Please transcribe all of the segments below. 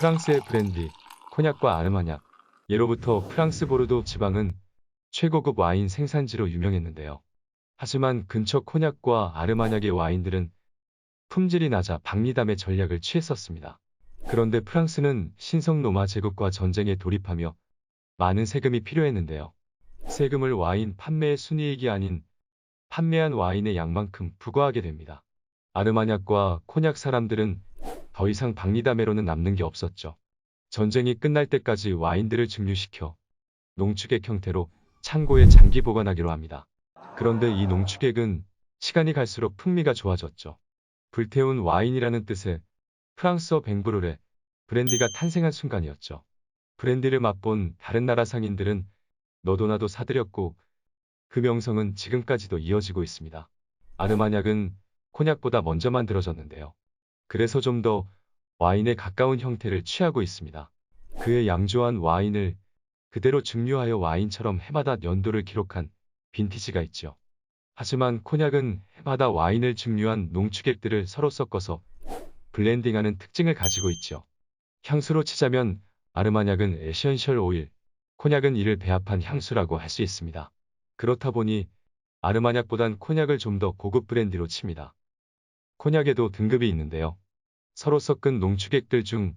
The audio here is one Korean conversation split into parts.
프랑스의 브랜디, 코냑과 아르마냑. 예로부터 프랑스 보르도 지방은 최고급 와인 생산지로 유명했는데요. 하지만 근처 코냑과 아르마냑의 와인들은 품질이 낮아 박리담의 전략을 취했었습니다. 그런데 프랑스는 신성 로마 제국과 전쟁에 돌입하며 많은 세금이 필요했는데요. 세금을 와인 판매의 순이익이 아닌 판매한 와인의 양만큼 부과하게 됩니다. 아르마냑과 코냑 사람들은 더 이상 박리담회로는 남는 게 없었죠. 전쟁이 끝날 때까지 와인들을 증류시켜 농축액 형태로 창고에 장기 보관하기로 합니다. 그런데 이 농축액은 시간이 갈수록 풍미가 좋아졌죠. 불태운 와인이라는 뜻의 프랑스어 뱅브르레, 브랜디가 탄생한 순간이었죠. 브랜디를 맛본 다른 나라 상인들은 너도 나도 사들였고 그 명성은 지금까지도 이어지고 있습니다. 아르마냑은 코냑보다 먼저 만들어졌는데요. 그래서 좀 더 와인에 가까운 형태를 취하고 있습니다. 그의 양조한 와인을 그대로 증류하여 와인처럼 해마다 연도를 기록한 빈티지가 있죠. 하지만 코냑은 해마다 와인을 증류한 농축액들을 서로 섞어서 블렌딩하는 특징을 가지고 있죠. 향수로 치자면 아르마냑은 에센셜 오일, 코냑은 이를 배합한 향수라고 할 수 있습니다. 그렇다 보니 아르마냑보단 코냑을 좀 더 고급 브랜디로 칩니다. 코냑에도 등급이 있는데요. 서로 섞은 농축액들 중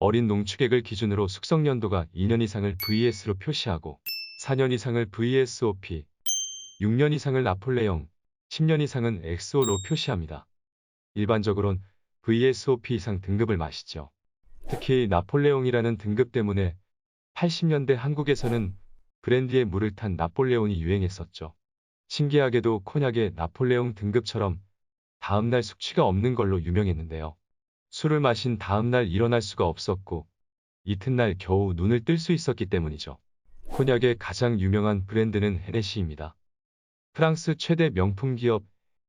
어린 농축액을 기준으로 숙성 연도가 2년 이상을 VS로 표시하고 4년 이상을 VSOP, 6년 이상을 나폴레옹, 10년 이상은 XO로 표시합니다. 일반적으론 VSOP 이상 등급을 마시죠. 특히 나폴레옹이라는 등급 때문에 80년대 한국에서는 브랜디에 물을 탄 나폴레옹이 유행했었죠. 신기하게도 코냑의 나폴레옹 등급처럼 다음날 숙취가 없는 걸로 유명했는데요. 술을 마신 다음날 일어날 수가 없었고 이튿날 겨우 눈을 뜰 수 있었기 때문이죠. 코냑의 가장 유명한 브랜드는 헤네시입니다. 프랑스 최대 명품 기업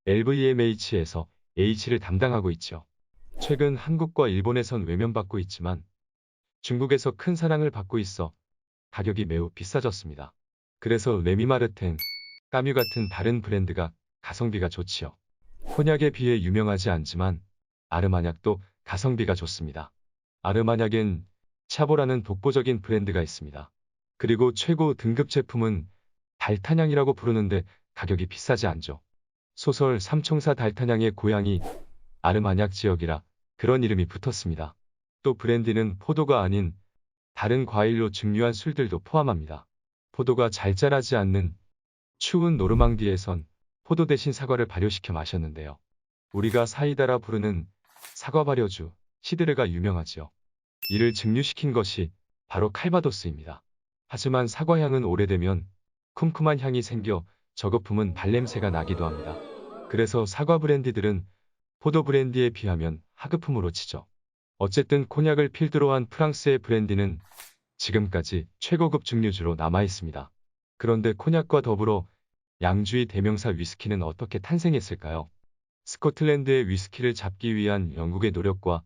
LVMH에서 H를 담당하고 있죠. 최근 한국과 일본에선 외면받고 있지만 중국에서 큰 사랑을 받고 있어 가격이 매우 비싸졌습니다. 그래서 레미마르탱, 까뮤 같은 다른 브랜드가 가성비가 좋지요. 코냑에 비해 유명하지 않지만 아르마냑도 가성비가 좋습니다. 아르마냑엔 샤보라는 독보적인 브랜드가 있습니다. 그리고 최고 등급 제품은 달타냥이라고 부르는데 가격이 비싸지 않죠. 소설 삼총사 달타냥의 고향이 아르마냑 지역이라 그런 이름이 붙었습니다. 또 브랜디는 포도가 아닌 다른 과일로 증류한 술들도 포함합니다. 포도가 잘 자라지 않는 추운 노르망디에선 포도 대신 사과를 발효시켜 마셨는데요. 우리가 사이다라 부르는 사과 발효주, 시드르가 유명하지요. 이를 증류시킨 것이 바로 칼바도스입니다. 하지만 사과향은 오래되면 쿰쿰한 향이 생겨 저거품은 발냄새가 나기도 합니다. 그래서 사과 브랜디들은 포도 브랜디에 비하면 하급품으로 치죠. 어쨌든 코냑을 필두로 한 프랑스의 브랜디는 지금까지 최고급 증류주로 남아있습니다. 그런데 코냑과 더불어 양주의 대명사 위스키는 어떻게 탄생했을까요? 스코틀랜드의 위스키를 잡기 위한 영국의 노력과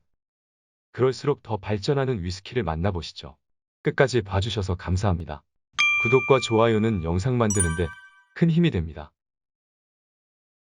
그럴수록 더 발전하는 위스키를 만나보시죠. 끝까지 봐주셔서 감사합니다. 구독과 좋아요는 영상 만드는데 큰 힘이 됩니다.